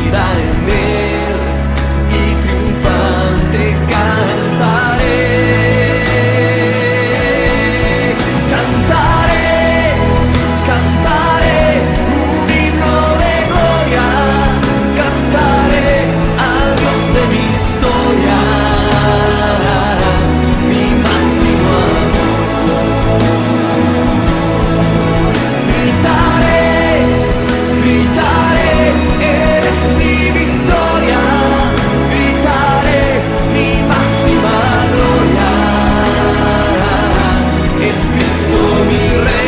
vida en Él y triunfante cantaré. Cantaré un himno de gloria, cantaré al Dios de mi historia, mi máximo amor. Gritaré, eres mi victoria, gritaré mi máxima gloria, es Cristo mi Rey.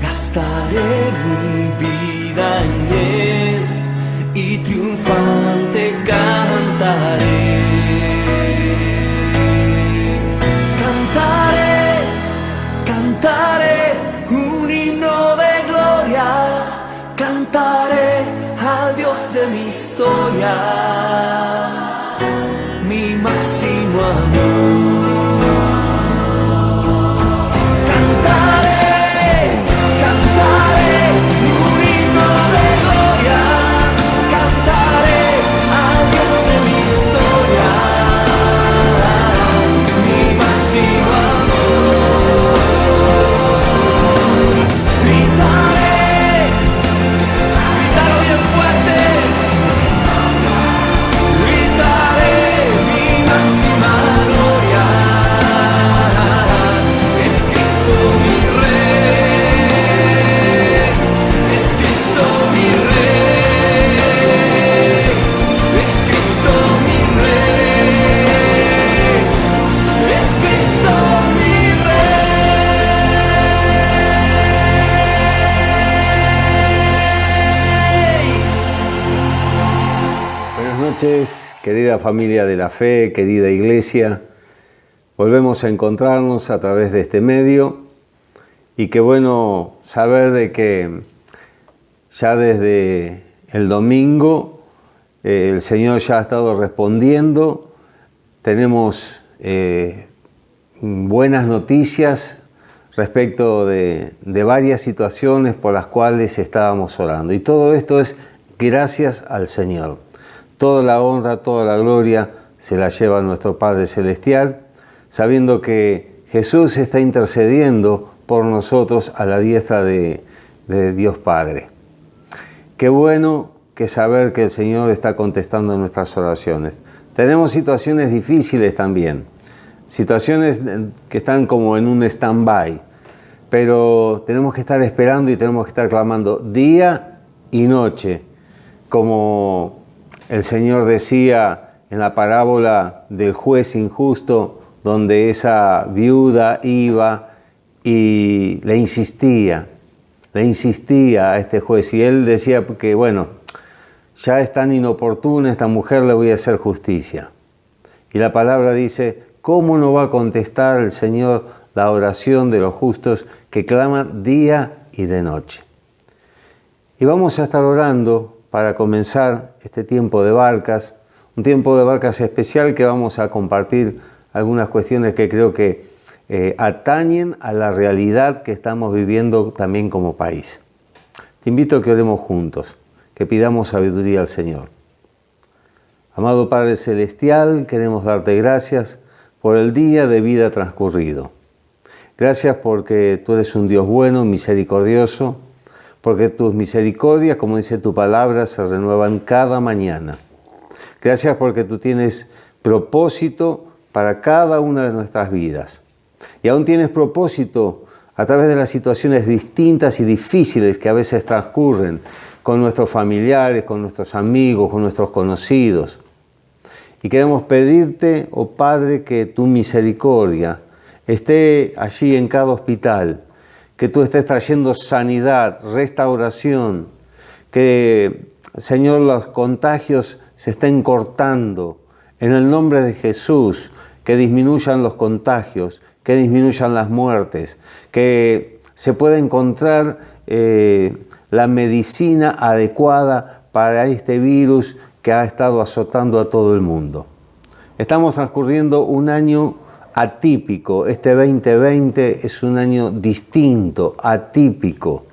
Gastaré mi vida en Él y triunfante cantaré. Cantaré un himno de gloria, cantaré al Dios de mi historia, mi máximo amor. Cantaré un himno de gloria, cantaré al Dios de mi historia, mi máximo amor. Gritaré bien fuerte, gritaré mi máxima gloria, es Cristo mi Rey. Buenas noches, querida familia de la fe, querida iglesia. Volvemos a encontrarnos a través de este medio y qué bueno saber de que ya desde el domingo el Señor ya ha estado respondiendo. Tenemos buenas noticias respecto de varias situaciones por las cuales estábamos orando. Y todo esto es gracias al Señor. Toda la honra, toda la gloria se la lleva nuestro Padre Celestial, sabiendo que Jesús está intercediendo por nosotros a la diestra de Dios Padre. Qué bueno que saber que el Señor está contestando nuestras oraciones. Tenemos situaciones difíciles también, situaciones que están como en un stand-by, pero tenemos que estar esperando y tenemos que estar clamando día y noche, como el Señor decía en la parábola del juez injusto, donde esa viuda iba y le insistía a este juez. Y él decía que, bueno, ya es tan inoportuna esta mujer, le voy a hacer justicia. Y la palabra dice, ¿cómo no va a contestar el Señor la oración de los justos que claman día y de noche? Y vamos a estar orando para comenzar este tiempo de barcas, un tiempo de barcas especial que vamos a compartir algunas cuestiones que creo que atañen a la realidad que estamos viviendo también como país. Te invito a que oremos juntos, que pidamos sabiduría al Señor. Amado Padre Celestial, queremos darte gracias por el día de vida transcurrido. Gracias porque tú eres un Dios bueno, misericordioso, porque tus misericordias, como dice tu palabra, se renuevan cada mañana. Gracias porque tú tienes propósito para cada una de nuestras vidas. Y aún tienes propósito a través de las situaciones distintas y difíciles que a veces transcurren con nuestros familiares, con nuestros amigos, con nuestros conocidos. Y queremos pedirte, oh Padre, que tu misericordia esté allí en cada hospital, que tú estés trayendo sanidad, restauración, que Señor, los contagios se estén cortando. En el nombre de Jesús, que disminuyan los contagios, que disminuyan las muertes, que se pueda encontrar la medicina adecuada para este virus que ha estado azotando a todo el mundo. Estamos transcurriendo un año atípico. Este 2020 es un año distinto, atípico.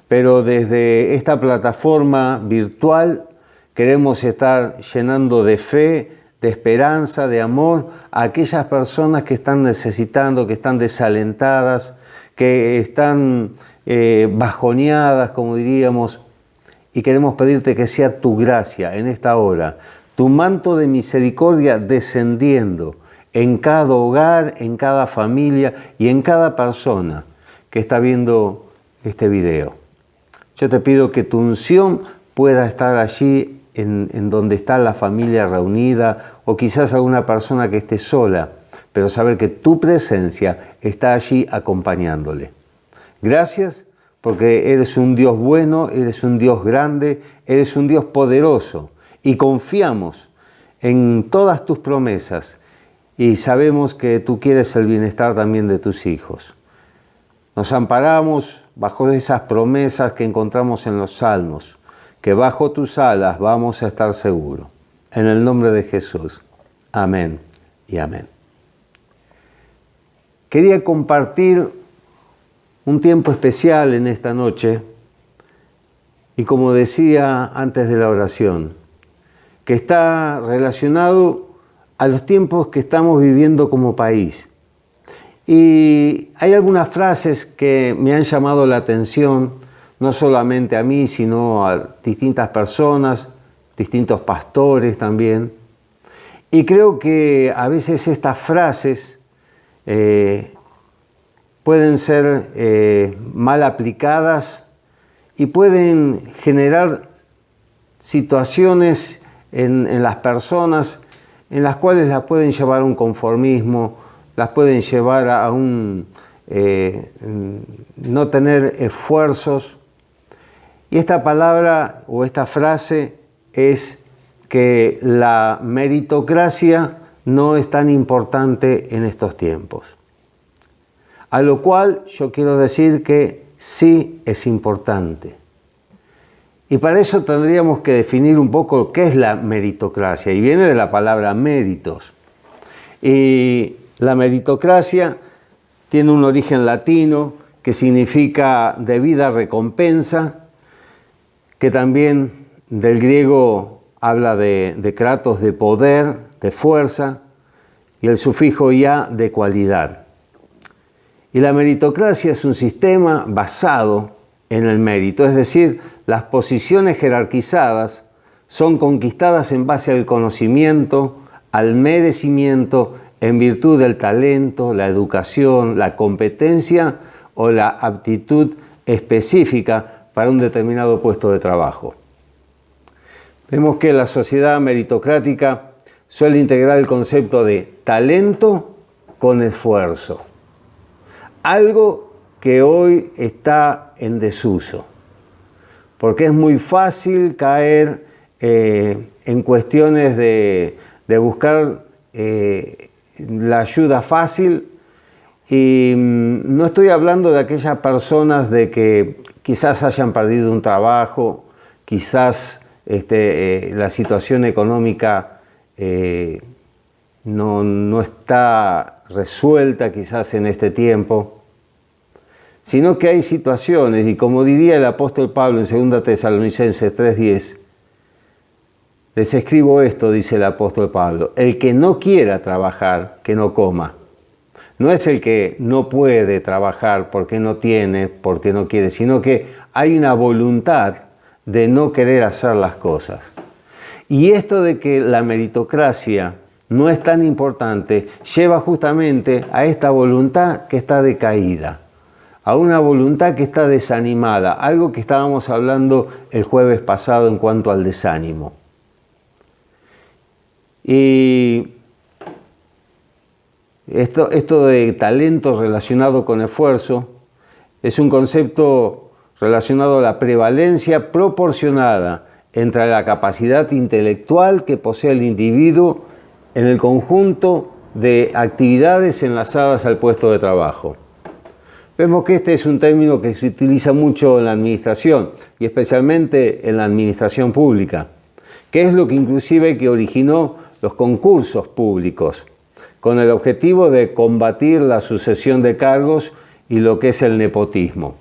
Pero desde esta plataforma virtual queremos estar llenando de fe, de esperanza, de amor a aquellas personas que están necesitando, que están desalentadas, que están bajoneadas, como diríamos, y queremos pedirte que sea tu gracia en esta hora, tu manto de misericordia descendiendo en cada hogar, en cada familia y en cada persona que está viendo este video. Yo te pido que tu unción pueda estar allí en donde está la familia reunida o quizás alguna persona que esté sola, pero saber que tu presencia está allí acompañándole. Gracias porque eres un Dios bueno, eres un Dios grande, eres un Dios poderoso y confiamos en todas tus promesas y sabemos que tú quieres el bienestar también de tus hijos. Nos amparamos bajo esas promesas que encontramos en los Salmos, que bajo tus alas vamos a estar seguros. En el nombre de Jesús. Amén y amén. Quería compartir un tiempo especial en esta noche y como decía antes de la oración, que está relacionado a los tiempos que estamos viviendo como país. Y hay algunas frases que me han llamado la atención, no solamente a mí, sino a distintas personas, distintos pastores también. Y creo que a veces estas frases pueden ser mal aplicadas y pueden generar situaciones en las personas en las cuales las pueden llevar a un conformismo, las pueden llevar a un no tener esfuerzos. Y esta palabra o esta frase es que la meritocracia no es tan importante en estos tiempos. A lo cual yo quiero decir que sí es importante. Y para eso tendríamos que definir un poco qué es la meritocracia. Y viene de la palabra méritos. Y la meritocracia tiene un origen latino que significa debida recompensa, que también del griego habla de kratos, de poder, de fuerza, y el sufijo ya de cualidad. Y la meritocracia es un sistema basado en el mérito, es decir, las posiciones jerarquizadas son conquistadas en base al conocimiento, al merecimiento, en virtud del talento, la educación, la competencia o la aptitud específica para un determinado puesto de trabajo. Vemos que la sociedad meritocrática suele integrar el concepto de talento con esfuerzo, algo que hoy está en desuso, porque es muy fácil caer en cuestiones de buscar la ayuda fácil, y no estoy hablando de aquellas personas de que quizás hayan perdido un trabajo, quizás la situación económica no está resuelta quizás en este tiempo, sino que hay situaciones, y como diría el apóstol Pablo en 2 Tesalonicenses 3:10, les escribo esto, dice el apóstol Pablo, el que no quiera trabajar, que no coma. No es el que no puede trabajar porque no tiene, porque no quiere, sino que hay una voluntad de no querer hacer las cosas. Y esto de que la meritocracia no es tan importante, lleva justamente a esta voluntad que está decaída, a una voluntad que está desanimada, algo que estábamos hablando el jueves pasado en cuanto al desánimo. Y esto de talento relacionado con esfuerzo es un concepto relacionado a la prevalencia proporcionada entre la capacidad intelectual que posee el individuo en el conjunto de actividades enlazadas al puesto de trabajo. Vemos que este es un término que se utiliza mucho en la administración y especialmente en la administración pública, que es lo que inclusive que originó los concursos públicos, con el objetivo de combatir la sucesión de cargos y lo que es el nepotismo.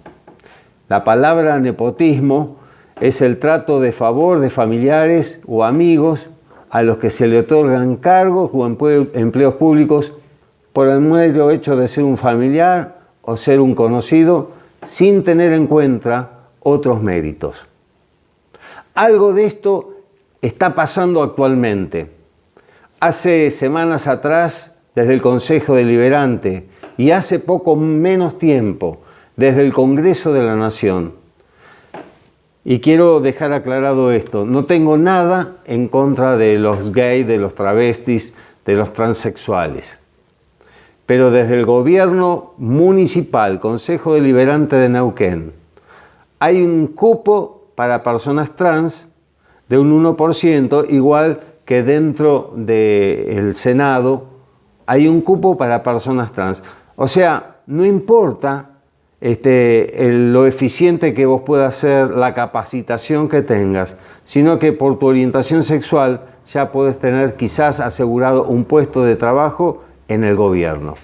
La palabra nepotismo es el trato de favor de familiares o amigos a los que se le otorgan cargos o empleos públicos por el mero hecho de ser un familiar o ser un conocido sin tener en cuenta otros méritos. Algo de esto está pasando actualmente. Hace semanas atrás, desde el Consejo Deliberante, y hace poco menos tiempo, desde el Congreso de la Nación. Y quiero dejar aclarado esto, no tengo nada en contra de los gays, de los travestis, de los transexuales. Pero desde el gobierno municipal, Consejo Deliberante de Neuquén, hay un cupo para personas trans de un 1%, igual que dentro del Senado hay un cupo para personas trans. O sea, no importa lo eficiente que vos puedas ser, la capacitación que tengas, sino que por tu orientación sexual ya podés tener quizás asegurado un puesto de trabajo en el gobierno.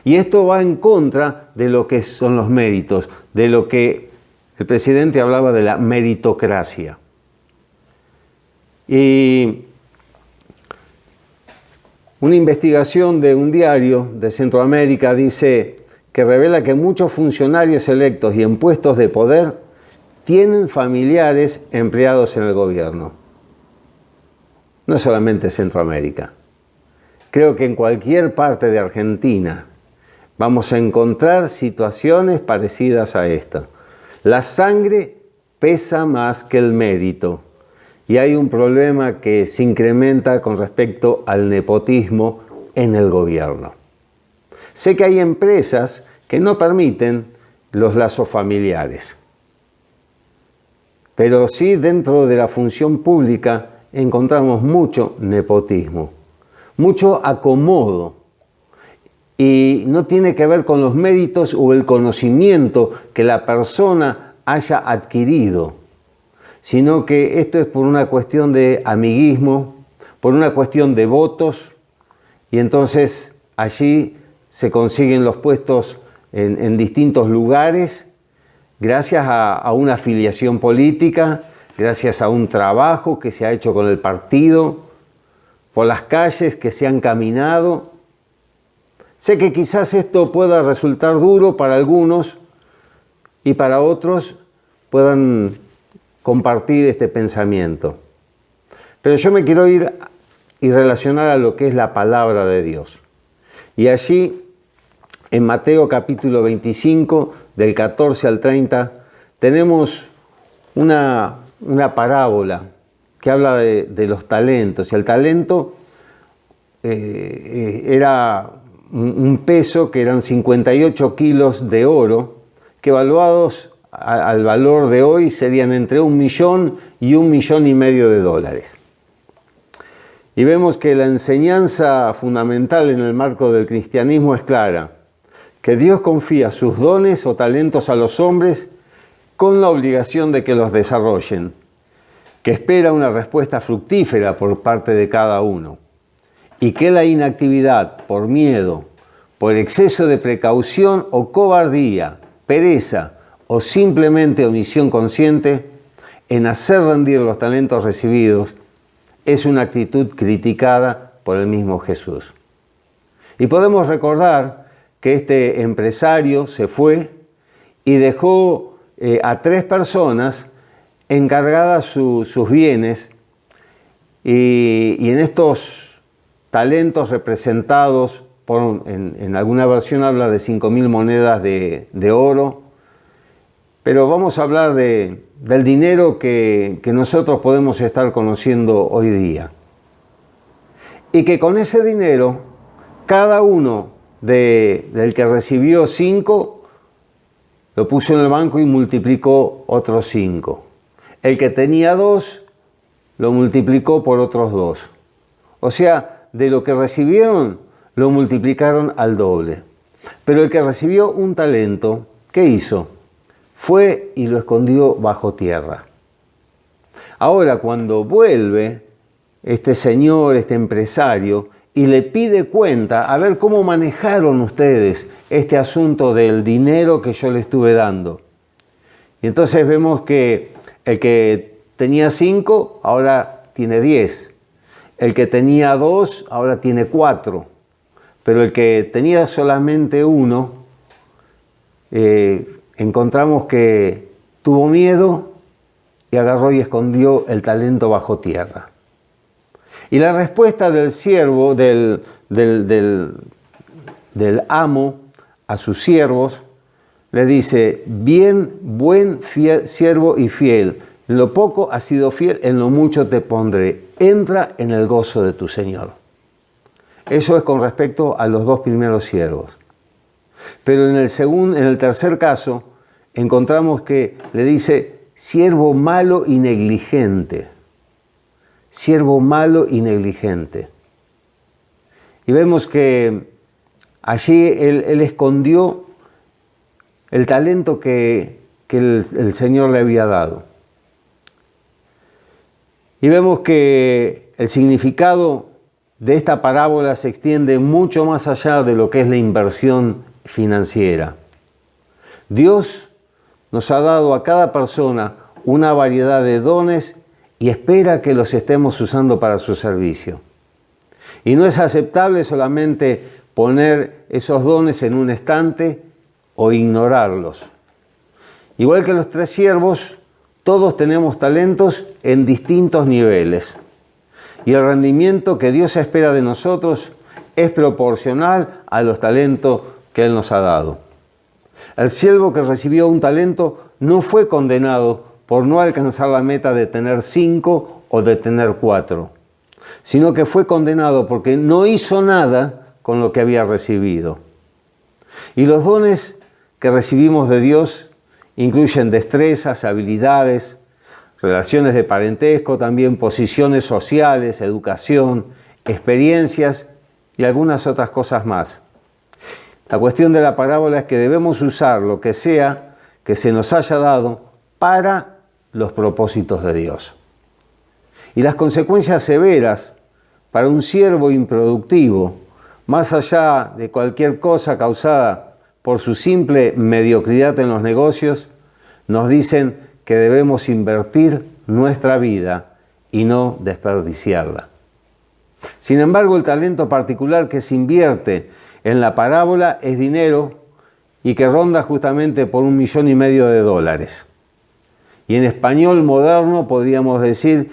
Y esto va en contra de lo que son los méritos, de lo que el presidente hablaba de la meritocracia. Y una investigación de un diario de Centroamérica dice que revela que muchos funcionarios electos y en puestos de poder tienen familiares empleados en el gobierno. No solamente Centroamérica. Creo que en cualquier parte de Argentina vamos a encontrar situaciones parecidas a esta. La sangre pesa más que el mérito. Y hay un problema que se incrementa con respecto al nepotismo en el gobierno. Sé que hay empresas que no permiten los lazos familiares, pero sí dentro de la función pública encontramos mucho nepotismo, mucho acomodo, y no tiene que ver con los méritos o el conocimiento que la persona haya adquirido, sino que esto es por una cuestión de amiguismo, por una cuestión de votos, y entonces allí se consiguen los puestos en distintos lugares, gracias a una afiliación política, gracias a un trabajo que se ha hecho con el partido, por las calles que se han caminado. Sé que quizás esto pueda resultar duro para algunos y para otros puedan compartir este pensamiento. Pero yo me quiero ir y relacionar a lo que es la palabra de Dios. Y allí, en Mateo capítulo 25, del 14 al 30, tenemos una parábola que habla de los talentos. Y el talento era un peso que eran 58 kilos de oro, que evaluados al valor de hoy serían entre 1 millón y $1,5 millones de dólares. Y vemos que la enseñanza fundamental en el marco del cristianismo es clara, que Dios confía sus dones o talentos a los hombres con la obligación de que los desarrollen, que espera una respuesta fructífera por parte de cada uno, y que la inactividad por miedo, por exceso de precaución o cobardía, pereza o simplemente omisión consciente en hacer rendir los talentos recibidos es una actitud criticada por el mismo Jesús. Y podemos recordar que este empresario se fue y dejó a 3 personas encargadas sus bienes, y en estos talentos representados en alguna versión habla de 5.000 monedas de oro, pero vamos a hablar del dinero que nosotros podemos estar conociendo hoy día. Y que con ese dinero, cada uno del que recibió 5, lo puso en el banco y multiplicó otros 5. El que tenía 2 lo multiplicó por otros 2. O sea, de lo que recibieron, lo multiplicaron al doble. Pero el que recibió un talento, ¿qué hizo? Fue y lo escondió bajo tierra. Ahora, cuando vuelve este señor, este empresario, y le pide cuenta, a ver cómo manejaron ustedes este asunto del dinero que yo le estuve dando. Y entonces vemos que el que tenía 5, ahora tiene 10. El que tenía 2, ahora tiene 4. Pero el que tenía solamente 1, encontramos que tuvo miedo y agarró y escondió el talento bajo tierra. Y la respuesta del siervo, del amo a sus siervos, le dice: bien, buen siervo y fiel. En lo poco has sido fiel, en lo mucho te pondré. Entra en el gozo de tu Señor. Eso es con respecto a los 2 primeros siervos. Pero en el tercer caso, encontramos que le dice: siervo malo y negligente. Siervo malo y negligente. Y vemos que allí él escondió el talento que el Señor le había dado. Y vemos que el significado de esta parábola se extiende mucho más allá de lo que es la inversión financiera. Dios nos ha dado a cada persona una variedad de dones y espera que los estemos usando para su servicio. Y no es aceptable solamente poner esos dones en un estante o ignorarlos. Igual que los 3 siervos, todos tenemos talentos en distintos niveles. Y el rendimiento que Dios espera de nosotros es proporcional a los talentos que Él nos ha dado. El siervo que recibió un talento no fue condenado por no alcanzar la meta de tener 5 o de tener 4, sino que fue condenado porque no hizo nada con lo que había recibido. Y los dones que recibimos de Dios incluyen destrezas, habilidades, relaciones de parentesco, también posiciones sociales, educación, experiencias y algunas otras cosas más. La cuestión de la parábola es que debemos usar lo que sea que se nos haya dado para los propósitos de Dios. Y las consecuencias severas para un siervo improductivo, más allá de cualquier cosa causada por su simple mediocridad en los negocios, nos dicen que debemos invertir nuestra vida y no desperdiciarla. Sin embargo, el talento particular que se invierte en la parábola es dinero y que ronda justamente por $1,500,000. Y en español moderno podríamos decir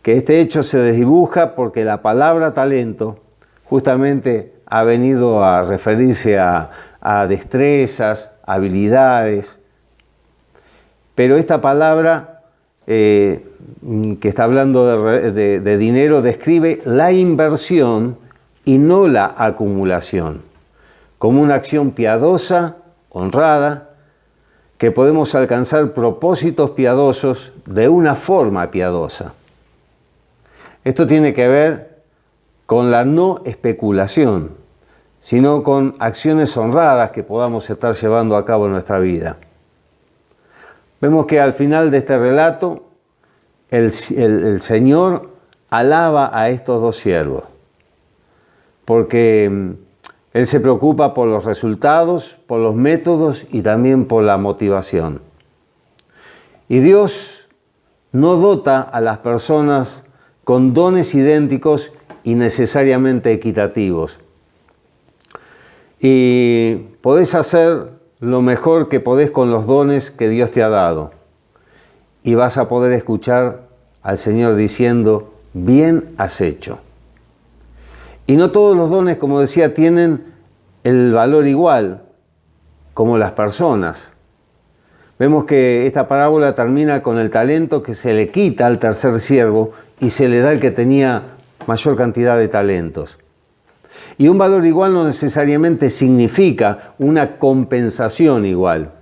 que este hecho se desdibuja porque la palabra talento justamente ha venido a referirse a destrezas, habilidades. Pero esta palabra que está hablando de dinero describe la inversión y no la acumulación, como una acción piadosa, honrada, que podemos alcanzar propósitos piadosos de una forma piadosa. Esto tiene que ver con la no especulación, sino con acciones honradas que podamos estar llevando a cabo en nuestra vida. Vemos que al final de este relato, el Señor alaba a estos 2 siervos, porque Él se preocupa por los resultados, por los métodos y también por la motivación. Y Dios no dota a las personas con dones idénticos y necesariamente equitativos. Y podés hacer lo mejor que podés con los dones que Dios te ha dado. Y vas a poder escuchar al Señor diciendo: bien has hecho. Y no todos los dones, como decía, tienen el valor igual como las personas. Vemos que esta parábola termina con el talento que se le quita al tercer siervo y se le da al que tenía mayor cantidad de talentos. Y un valor igual no necesariamente significa una compensación igual.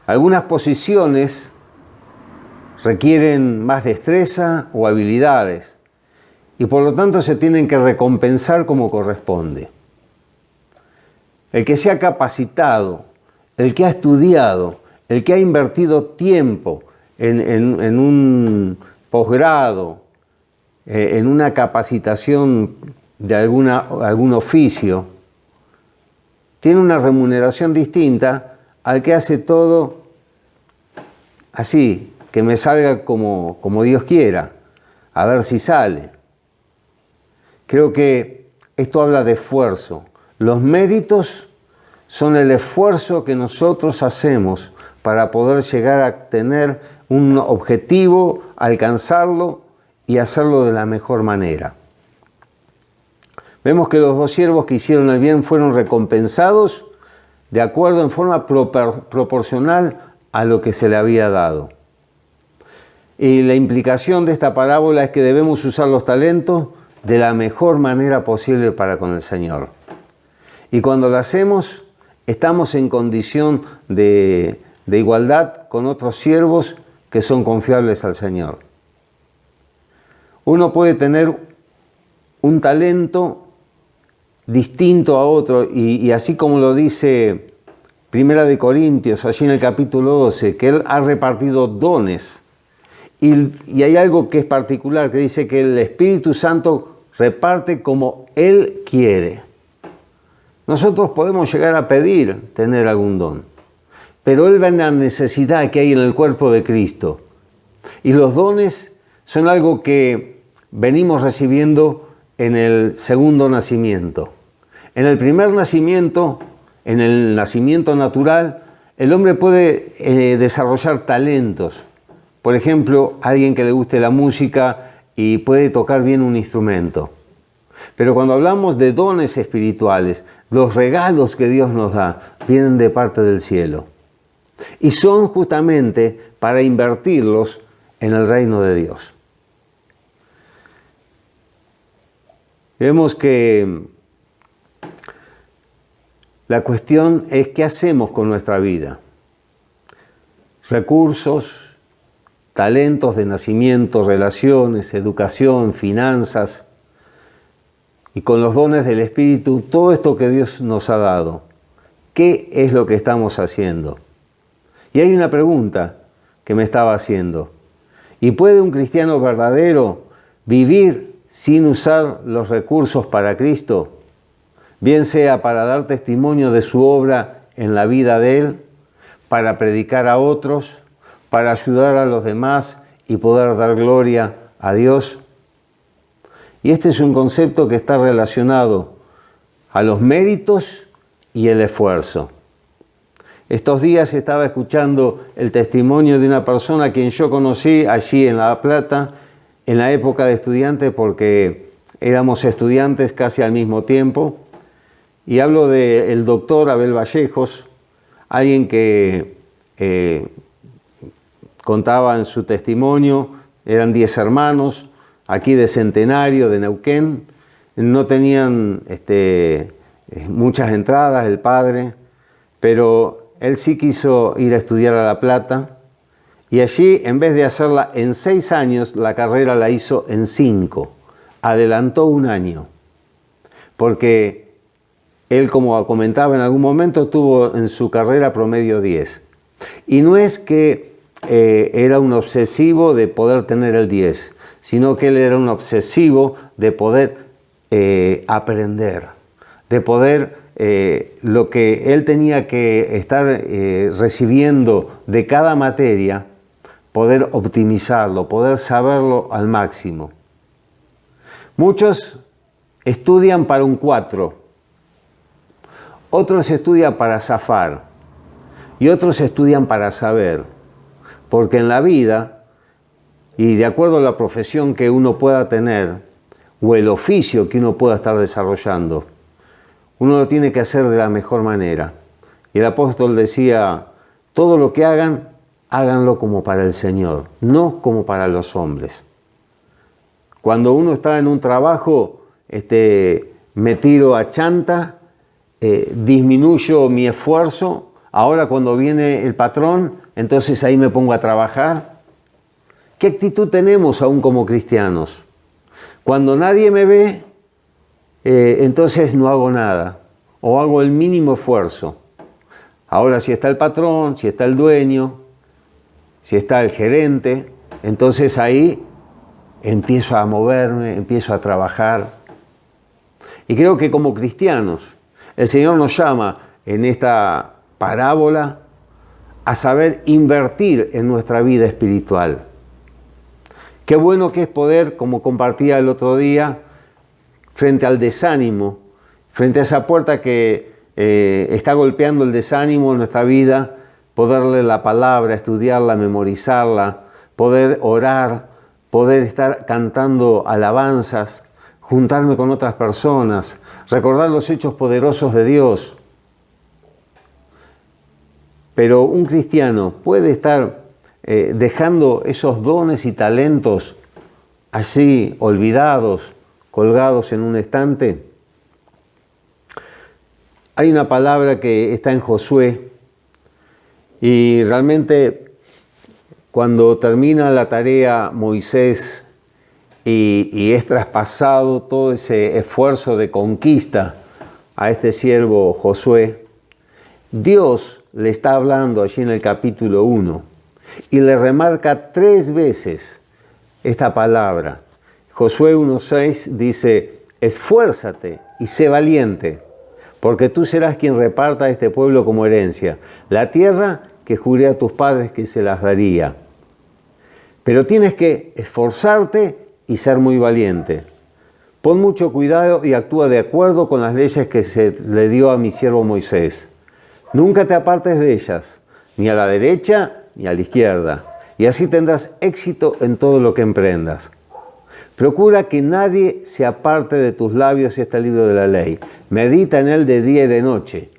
Algunas posiciones requieren más destreza o habilidades y por lo tanto se tienen que recompensar como corresponde. El que se ha capacitado, el que ha estudiado, el que ha invertido tiempo en un posgrado, en una capacitación de algún oficio, tiene una remuneración distinta al que hace todo así, que me salga como Dios quiera, a ver si sale. Creo que esto habla de esfuerzo. Los méritos son el esfuerzo que nosotros hacemos para poder llegar a tener un objetivo, alcanzarlo y hacerlo de la mejor manera. Vemos que los dos siervos que hicieron el bien fueron recompensados de acuerdo en forma proporcional a lo que se le había dado. Y la implicación de esta parábola es que debemos usar los talentos de la mejor manera posible para con el Señor. Y cuando lo hacemos, estamos en condición de igualdad con otros siervos que son confiables al Señor. Uno puede tener un talento distinto a otro, y así como lo dice Primera de Corintios, allí en el capítulo 12, que Él ha repartido dones. Y hay algo que es particular, que dice que el Espíritu Santo reparte como Él quiere. Nosotros podemos llegar a pedir tener algún don, pero Él ve la necesidad que hay en el cuerpo de Cristo. Y los dones son algo que venimos recibiendo en el segundo nacimiento. En el primer nacimiento, en el nacimiento natural, el hombre puede desarrollar talentos. Por ejemplo, alguien que le guste la música y puede tocar bien un instrumento. Pero cuando hablamos de dones espirituales, los regalos que Dios nos da vienen de parte del cielo. Y son justamente para invertirlos en el reino de Dios. Vemos que la cuestión es qué hacemos con nuestra vida. Recursos, talentos de nacimiento, relaciones, educación, finanzas, y con los dones del Espíritu, todo esto que Dios nos ha dado. ¿Qué es lo que estamos haciendo? Y hay una pregunta que me estaba haciendo. ¿Y puede un cristiano verdadero vivir sin usar los recursos para Cristo? Bien sea para dar testimonio de su obra en la vida de Él, para predicar a otros, para ayudar a los demás y poder dar gloria a Dios. Y este es un concepto que está relacionado a los méritos y el esfuerzo. Estos días estaba escuchando el testimonio de una persona a quien yo conocí allí en La Plata, en la época de estudiante, porque éramos estudiantes casi al mismo tiempo. Y hablo del doctor Abel Vallejos, alguien que contaba en su testimonio, eran 10 hermanos, aquí de Centenario, de Neuquén, no tenían muchas entradas el padre, pero él sí quiso ir a estudiar a La Plata, y allí, en vez de hacerla en 6 años, la carrera la hizo en 5, adelantó 1 año, porque él, como comentaba en algún momento, tuvo en su carrera promedio 10. Y no es que era un obsesivo de poder tener el 10, sino que él era un obsesivo de poder aprender, de poder lo que él tenía que estar recibiendo de cada materia, poder optimizarlo, poder saberlo al máximo. Muchos estudian para un 4, otros estudian para zafar y otros estudian para saber, porque en la vida, y de acuerdo a la profesión que uno pueda tener o el oficio que uno pueda estar desarrollando, uno lo tiene que hacer de la mejor manera. Y el apóstol decía, todo lo que hagan, háganlo como para el Señor, no como para los hombres. Cuando uno está en un trabajo, me tiro a chanta, disminuyo mi esfuerzo, ahora cuando viene el patrón, entonces ahí me pongo a trabajar. ¿Qué actitud tenemos aún como cristianos? Cuando nadie me ve, entonces no hago nada o hago el mínimo esfuerzo. Ahora, si está el patrón, si está el dueño, si está el gerente, entonces ahí empiezo a moverme, empiezo a trabajar. Y creo que como cristianos, el Señor nos llama en esta parábola a saber invertir en nuestra vida espiritual. Qué bueno que es poder, como compartía el otro día, frente al desánimo, frente a esa puerta que está golpeando el desánimo en nuestra vida, poder leer la palabra, estudiarla, memorizarla, poder orar, poder estar cantando alabanzas, juntarme con otras personas, recordar los hechos poderosos de Dios. Pero un cristiano puede estar dejando esos dones y talentos así olvidados, colgados en un estante. Hay una palabra que está en Josué y realmente cuando termina la tarea Moisés y es traspasado todo ese esfuerzo de conquista a este siervo Josué, Dios le está hablando allí en el capítulo 1 y le remarca 3 veces esta palabra. Josué 1:6 dice: esfuérzate y sé valiente, porque tú serás quien reparta a este pueblo como herencia, la tierra que juré a tus padres que se las daría. Pero tienes que esforzarte y ser muy valiente. Pon mucho cuidado y actúa de acuerdo con las leyes que se le dio a mi siervo Moisés. Nunca te apartes de ellas, ni a la derecha ni a la izquierda, y así tendrás éxito en todo lo que emprendas. Procura que nadie se aparte de tus labios este libro de la ley. Medita en él de día y de noche,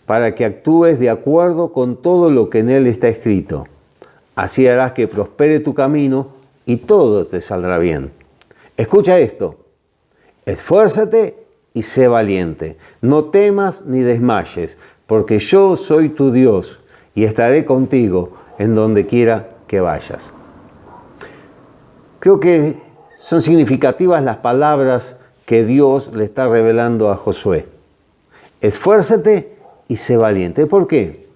para que actúes de acuerdo con todo lo que en él está escrito. Así harás que prospere tu camino y todo te saldrá bien. Escucha esto: esfuérzate y sé valiente. No temas ni desmayes, porque yo soy tu Dios y estaré contigo en donde quiera que vayas. Creo que son significativas las palabras que Dios le está revelando a Josué. Esfuérzate y sé valiente. ¿Por qué?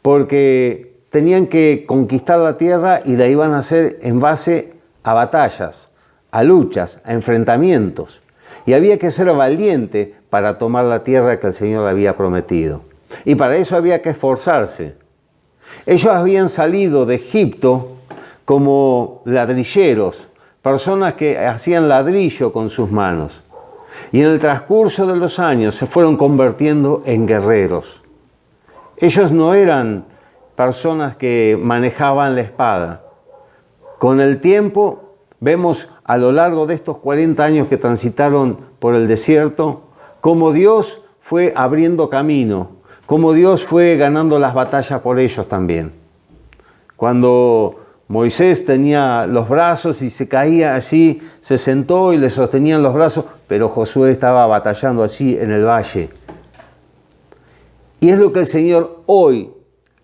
Porque tenían que conquistar la tierra y la iban a hacer en base a batallas, a luchas, a enfrentamientos. Y había que ser valiente para tomar la tierra que el Señor había prometido. Y para eso había que esforzarse. Ellos habían salido de Egipto como ladrilleros, personas que hacían ladrillo con sus manos. Y en el transcurso de los años se fueron convirtiendo en guerreros. Ellos no eran personas que manejaban la espada. Con el tiempo vemos a lo largo de estos 40 años que transitaron por el desierto, cómo Dios fue abriendo camino, cómo Dios fue ganando las batallas por ellos también. Cuando Moisés tenía los brazos y se caía así, se sentó y le sostenían los brazos, pero Josué estaba batallando así en el valle. Y es lo que el Señor hoy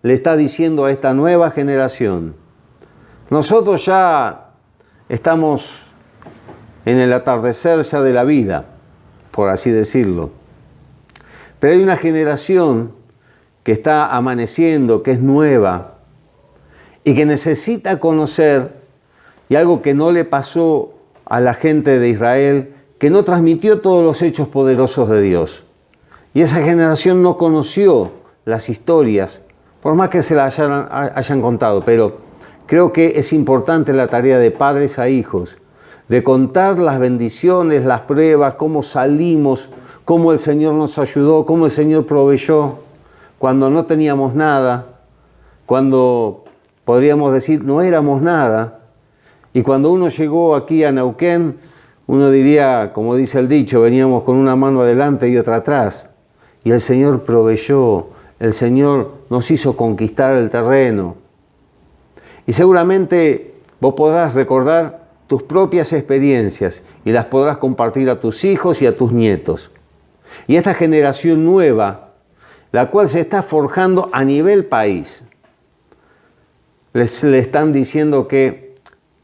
le está diciendo a esta nueva generación. Nosotros ya estamos en el atardecer ya de la vida, por así decirlo. Pero hay una generación que está amaneciendo, que es nueva y que necesita conocer, y algo que no le pasó a la gente de Israel, que no transmitió todos los hechos poderosos de Dios. Y esa generación no conoció las historias, por más que se las hayan contado, pero creo que es importante la tarea de padres a hijos, de contar las bendiciones, las pruebas, cómo salimos, cómo el Señor nos ayudó, cómo el Señor proveyó, cuando no teníamos nada, cuando podríamos decir no éramos nada, y cuando uno llegó aquí a Neuquén, uno diría, como dice el dicho, veníamos con una mano adelante y otra atrás, y el Señor proveyó, el Señor nos hizo conquistar el terreno. Y seguramente vos podrás recordar tus propias experiencias y las podrás compartir a tus hijos y a tus nietos. Y esta generación nueva, la cual se está forjando a nivel país, le están diciendo que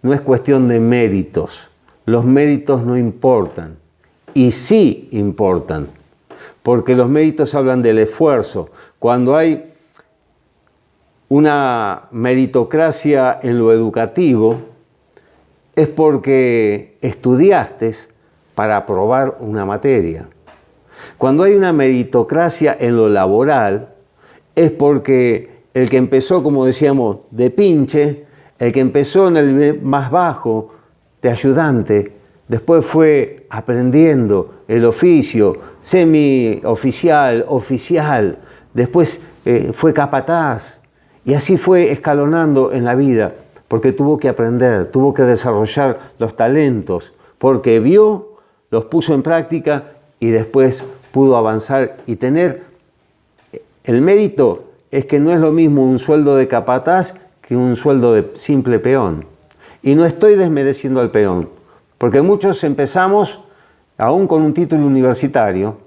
no es cuestión de méritos. Los méritos no importan. Y sí importan. Porque los méritos hablan del esfuerzo. Cuando hay una meritocracia en lo educativo, es porque estudiaste para aprobar una materia. Cuando hay una meritocracia en lo laboral, es porque el que empezó, como decíamos, de pinche, el que empezó en el más bajo, de ayudante, después fue aprendiendo el oficio, semioficial, oficial, después fue capataz, y así fue escalonando en la vida, porque tuvo que aprender, tuvo que desarrollar los talentos, porque vio, los puso en práctica y después pudo avanzar y tener. El mérito es que no es lo mismo un sueldo de capataz que un sueldo de simple peón. Y no estoy desmereciendo al peón, porque muchos empezamos, aún con un título universitario,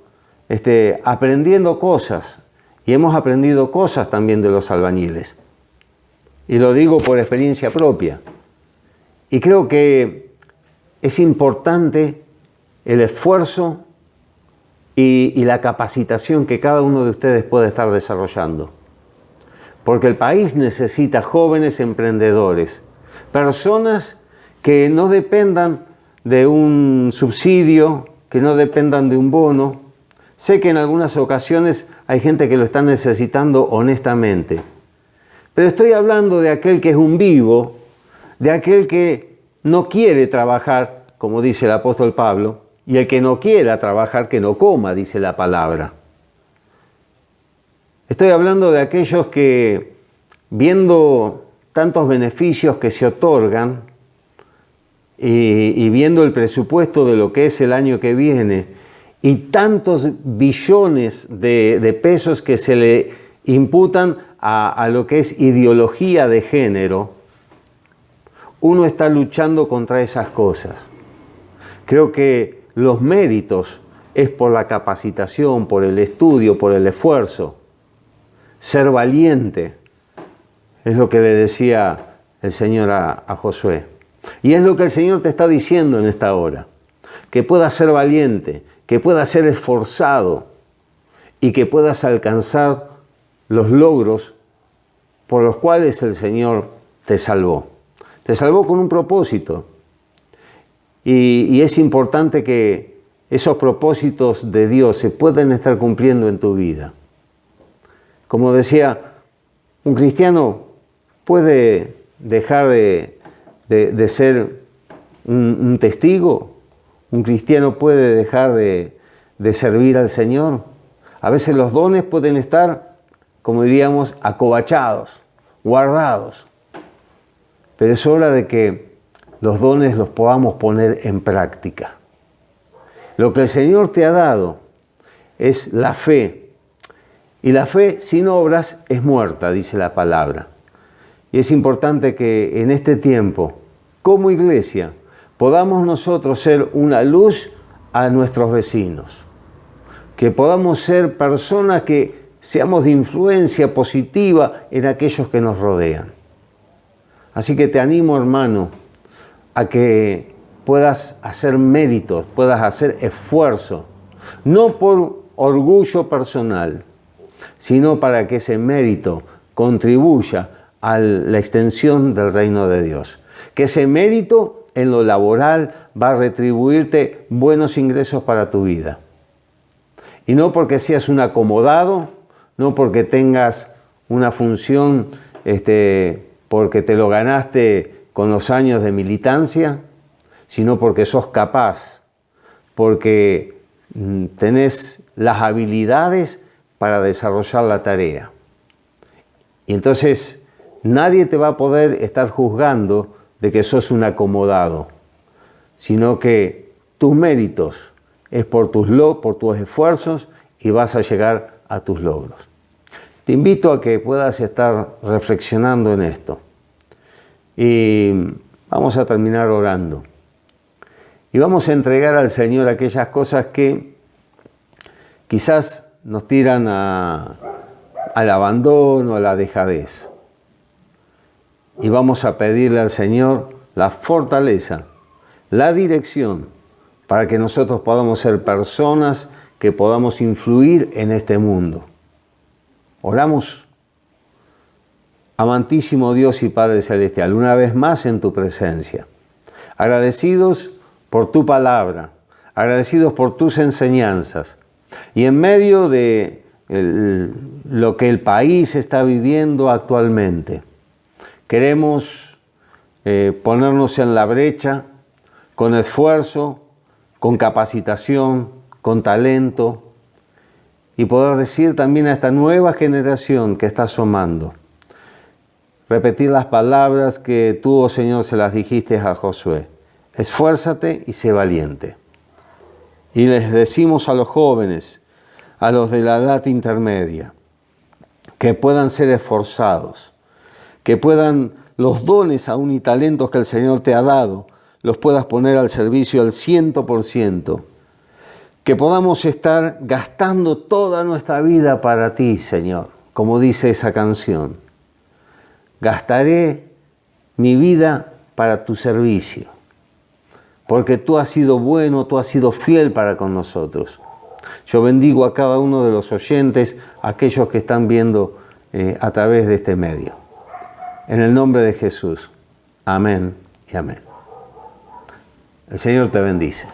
aprendiendo cosas, y hemos aprendido cosas también de los albañiles. Y lo digo por experiencia propia. Y creo que es importante el esfuerzo y la capacitación que cada uno de ustedes puede estar desarrollando. Porque el país necesita jóvenes emprendedores, personas que no dependan de un subsidio, que no dependan de un bono. Sé que en algunas ocasiones hay gente que lo está necesitando honestamente. Pero estoy hablando de aquel que es un vivo, de aquel que no quiere trabajar, como dice el apóstol Pablo, y el que no quiera trabajar, que no coma, dice la palabra. Estoy hablando de aquellos que, viendo tantos beneficios que se otorgan y viendo el presupuesto de lo que es el año que viene y tantos billones de pesos que se le imputan a lo que es ideología de género, uno está luchando contra esas cosas. Creo que los méritos es por la capacitación, por el estudio, por el esfuerzo. Ser valiente es lo que le decía el Señor a Josué. Y es lo que el Señor te está diciendo en esta hora. Que puedas ser valiente, que puedas ser esforzado y que puedas alcanzar los logros por los cuales el Señor te salvó. Te salvó con un propósito. Y es importante que esos propósitos de Dios se puedan estar cumpliendo en tu vida. Como decía, un cristiano puede dejar de ser un testigo. Un cristiano puede dejar de servir al Señor. A veces los dones pueden estar, como diríamos, acobachados, guardados. Pero es hora de que los dones los podamos poner en práctica. Lo que el Señor te ha dado es la fe. Y la fe sin obras es muerta, dice la palabra. Y es importante que en este tiempo, como iglesia, podamos nosotros ser una luz a nuestros vecinos. Que podamos ser personas que seamos de influencia positiva en aquellos que nos rodean. Así que te animo, hermano, a que puedas hacer méritos, puedas hacer esfuerzo, no por orgullo personal, sino para que ese mérito contribuya a la extensión del reino de Dios. Que ese mérito en lo laboral va a retribuirte buenos ingresos para tu vida. Y no porque seas un acomodado, no porque tengas una función, porque te lo ganaste con los años de militancia, sino porque sos capaz, porque tenés las habilidades para desarrollar la tarea. Y entonces nadie te va a poder estar juzgando de que sos un acomodado, sino que tus méritos es por tus esfuerzos y vas a llegar a tus logros. Te invito a que puedas estar reflexionando en esto. Y vamos a terminar orando. Y vamos a entregar al Señor aquellas cosas que quizás nos tiran al abandono, a la dejadez. Y vamos a pedirle al Señor la fortaleza, la dirección, para que nosotros podamos ser personas que podamos influir en este mundo. Oramos. Amantísimo Dios y Padre Celestial, una vez más en tu presencia, agradecidos por tu palabra, agradecidos por tus enseñanzas, y en medio de lo que el país está viviendo actualmente, queremos ponernos en la brecha con esfuerzo, con capacitación, con talento, y poder decir también a esta nueva generación que está asomando, repetir las palabras que tú, oh Señor, se las dijiste a Josué: esfuérzate y sé valiente. Y les decimos a los jóvenes, a los de la edad intermedia, que puedan ser esforzados, que puedan los dones aún y talentos que el Señor te ha dado, los puedas poner al servicio al 100%, que podamos estar gastando toda nuestra vida para ti, Señor, como dice esa canción. Gastaré mi vida para tu servicio, porque tú has sido bueno, tú has sido fiel para con nosotros. Yo bendigo a cada uno de los oyentes, aquellos que están viendo a través de este medio. En el nombre de Jesús. Amén y amén. El Señor te bendice.